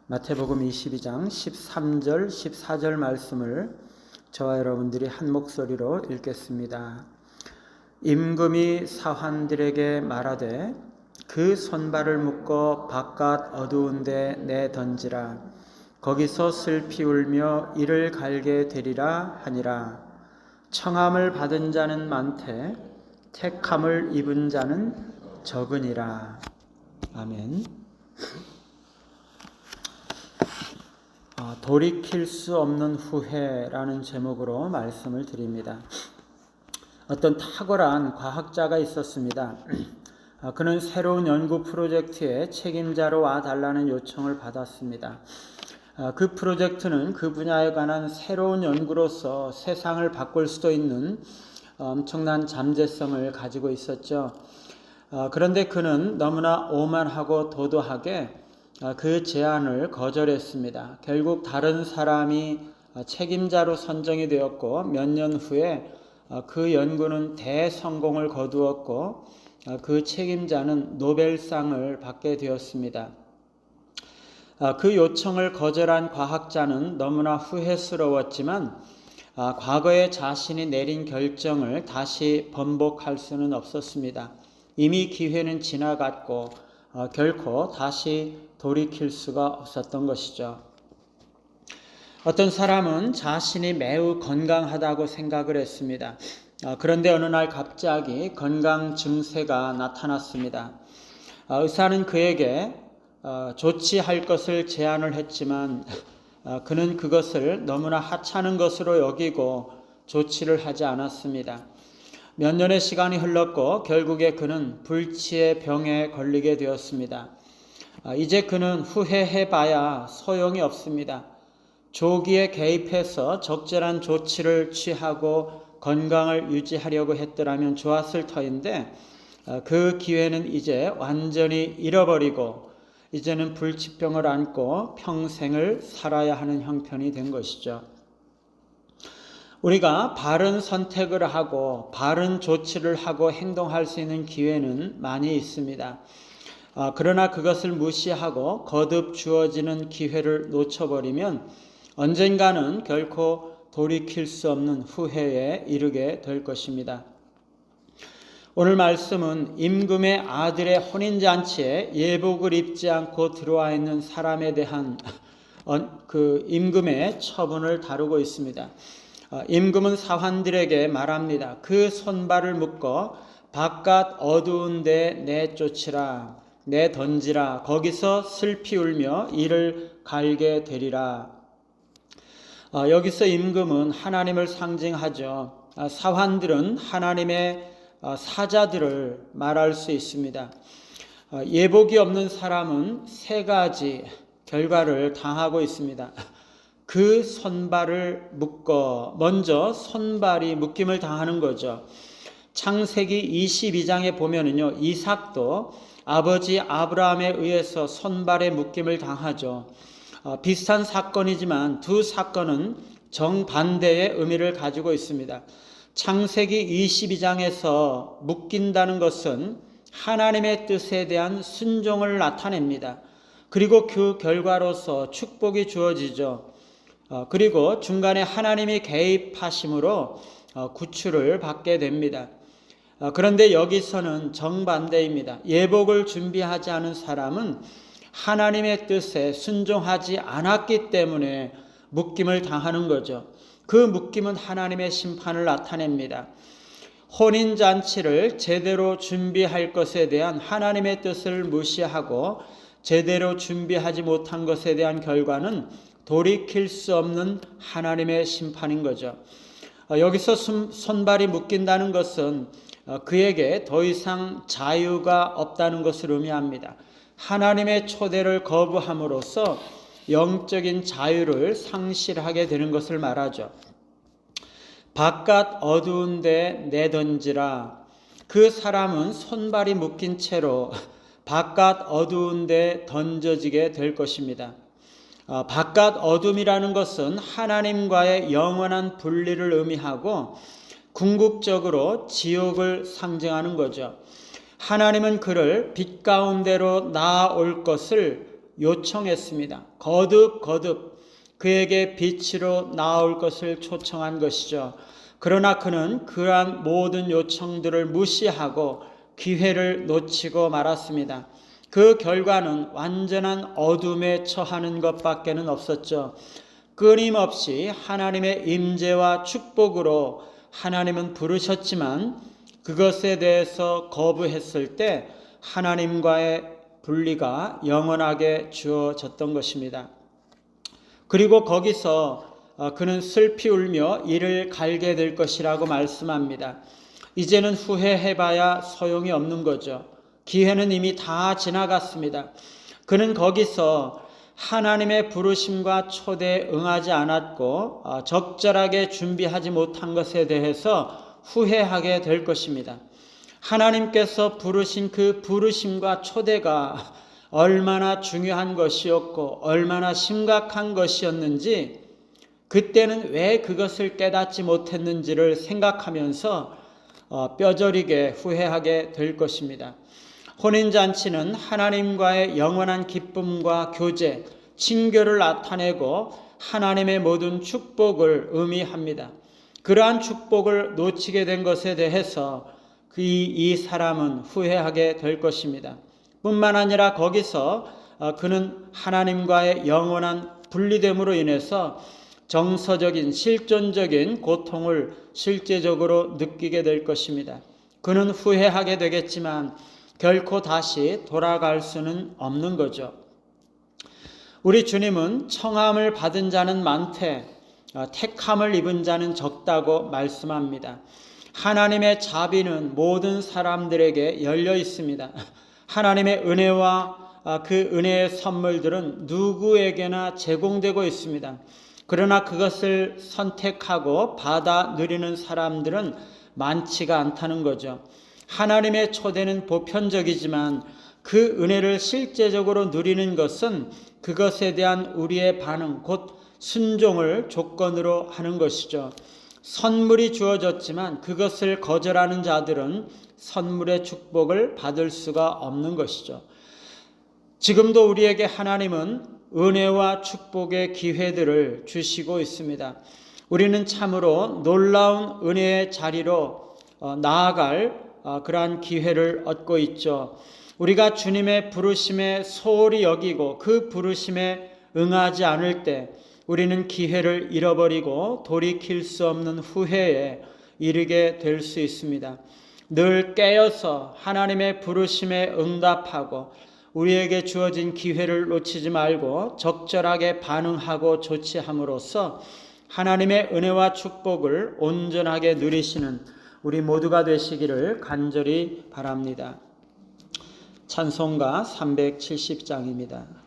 마태복음 22장 13절 14절 말씀을 저와 여러분들이 한 목소리로 읽겠습니다. 임금이 사환들에게 말하되 그 손발을 묶어 바깥 어두운 데 내던지라. 거기서 슬피 울며 이를 갈게 되리라 하니라. 청함을 받은 자는 많되 택함을 입은 자는 적으니라. 아멘. 돌이킬 수 없는 후회라는 제목으로 말씀을 드립니다. 어떤 탁월한 과학자가 있었습니다. 그는 새로운 연구 프로젝트의 책임자로 와달라는 요청을 받았습니다. 그 프로젝트는 그 분야에 관한 새로운 연구로서 세상을 바꿀 수도 있는 엄청난 잠재성을 가지고 있었죠. 그런데 그는 너무나 오만하고 도도하게 그 제안을 거절했습니다. 결국 다른 사람이 책임자로 선정이 되었고 몇 년 후에 그 연구는 대성공을 거두었고 그 책임자는 노벨상을 받게 되었습니다. 그 요청을 거절한 과학자는 너무나 후회스러웠지만 과거에 자신이 내린 결정을 다시 번복할 수는 없었습니다. 이미 기회는 지나갔고 결코 다시 돌이킬 수가 없었던 것이죠. 어떤 사람은 자신이 매우 건강하다고 생각을 했습니다. 그런데 어느 날 갑자기 건강 증세가 나타났습니다. 의사는 그에게 조치할 것을 제안을 했지만 그는 그것을 너무나 하찮은 것으로 여기고 조치를 하지 않았습니다. 몇 년의 시간이 흘렀고 결국에 그는 불치의 병에 걸리게 되었습니다. 이제 그는 후회해봐야 소용이 없습니다. 조기에 개입해서 적절한 조치를 취하고 건강을 유지하려고 했더라면 좋았을 터인데 그 기회는 이제 완전히 잃어버리고 이제는 불치병을 안고 평생을 살아야 하는 형편이 된 것이죠. 우리가 바른 선택을 하고 바른 조치를 하고 행동할 수 있는 기회는 많이 있습니다. 그러나 그것을 무시하고 거듭 주어지는 기회를 놓쳐버리면 언젠가는 결코 돌이킬 수 없는 후회에 이르게 될 것입니다. 오늘 말씀은 임금의 아들의 혼인잔치에 예복을 입지 않고 들어와 있는 사람에 대한 그 임금의 처분을 다루고 있습니다. 임금은 사환들에게 말합니다. 그 손발을 묶어 바깥 어두운 데 내쫓으라. 내던지라. 거기서 슬피 울며 이를 갈게 되리라. 여기서 임금은 하나님을 상징하죠. 사환들은 하나님의 사자들을 말할 수 있습니다. 예복이 없는 사람은 세 가지 결과를 당하고 있습니다. 그 손발을 묶어 먼저 손발이 묶임을 당하는 거죠. 창세기 22장에 보면은요, 이삭도 아버지 아브라함에 의해서 손발에 묶임을 당하죠. 비슷한 사건이지만 두 사건은 정반대의 의미를 가지고 있습니다. 창세기 22장에서 묶인다는 것은 하나님의 뜻에 대한 순종을 나타냅니다. 그리고 그 결과로서 축복이 주어지죠. 그리고 중간에 하나님이 개입하심으로 구출을 받게 됩니다. 그런데 여기서는 정반대입니다. 예복을 준비하지 않은 사람은 하나님의 뜻에 순종하지 않았기 때문에 묶임을 당하는 거죠. 그 묶임은 하나님의 심판을 나타냅니다. 혼인잔치를 제대로 준비할 것에 대한 하나님의 뜻을 무시하고 제대로 준비하지 못한 것에 대한 결과는 돌이킬 수 없는 하나님의 심판인 거죠. 여기서 손발이 묶인다는 것은 그에게 더 이상 자유가 없다는 것을 의미합니다. 하나님의 초대를 거부함으로써 영적인 자유를 상실하게 되는 것을 말하죠. 바깥 어두운 데 내던지라. 그 사람은 손발이 묶인 채로 바깥 어두운 데 던져지게 될 것입니다. 바깥 어둠이라는 것은 하나님과의 영원한 분리를 의미하고 궁극적으로 지옥을 상징하는 거죠. 하나님은 그를 빛 가운데로 나아올 것을 요청했습니다. 거듭 그에게 빛으로 나올 것을 초청한 것이죠. 그러나 그는 그러한 모든 요청들을 무시하고 기회를 놓치고 말았습니다. 그 결과는 완전한 어둠에 처하는 것밖에는 없었죠. 끊임없이 하나님의 임재와 축복으로 하나님은 부르셨지만 그것에 대해서 거부했을 때 하나님과의 분리가 영원하게 주어졌던 것입니다. 그리고 거기서 그는 슬피 울며 이를 갈게 될 것이라고 말씀합니다. 이제는 후회해봐야 소용이 없는 거죠. 기회는 이미 다 지나갔습니다. 그는 거기서 하나님의 부르심과 초대에 응하지 않았고 적절하게 준비하지 못한 것에 대해서 후회하게 될 것입니다. 하나님께서 부르신 그 부르심과 초대가 얼마나 중요한 것이었고 얼마나 심각한 것이었는지 그때는 왜 그것을 깨닫지 못했는지를 생각하면서 뼈저리게 후회하게 될 것입니다. 혼인잔치는 하나님과의 영원한 기쁨과 교제, 친교를 나타내고 하나님의 모든 축복을 의미합니다. 그러한 축복을 놓치게 된 것에 대해서 이 사람은 후회하게 될 것입니다. 뿐만 아니라 거기서 그는 하나님과의 영원한 분리됨으로 인해서 정서적인 실존적인 고통을 실제적으로 느끼게 될 것입니다. 그는 후회하게 되겠지만 결코 다시 돌아갈 수는 없는 거죠. 우리 주님은 청함을 받은 자는 많되 택함을 입은 자는 적다고 말씀합니다. 하나님의 자비는 모든 사람들에게 열려 있습니다. 하나님의 은혜와 그 은혜의 선물들은 누구에게나 제공되고 있습니다. 그러나 그것을 선택하고 받아 누리는 사람들은 많지가 않다는 거죠. 하나님의 초대는 보편적이지만 그 은혜를 실제적으로 누리는 것은 그것에 대한 우리의 반응, 곧 순종을 조건으로 하는 것이죠. 선물이 주어졌지만 그것을 거절하는 자들은 선물의 축복을 받을 수가 없는 것이죠. 지금도 우리에게 하나님은 은혜와 축복의 기회들을 주시고 있습니다. 우리는 참으로 놀라운 은혜의 자리로 나아갈 그러한 기회를 얻고 있죠. 우리가 주님의 부르심에 소홀히 여기고 그 부르심에 응하지 않을 때 우리는 기회를 잃어버리고 돌이킬 수 없는 후회에 이르게 될 수 있습니다. 늘 깨어서 하나님의 부르심에 응답하고 우리에게 주어진 기회를 놓치지 말고 적절하게 반응하고 조치함으로써 하나님의 은혜와 축복을 온전하게 누리시는 우리 모두가 되시기를 간절히 바랍니다. 찬송가 370장입니다.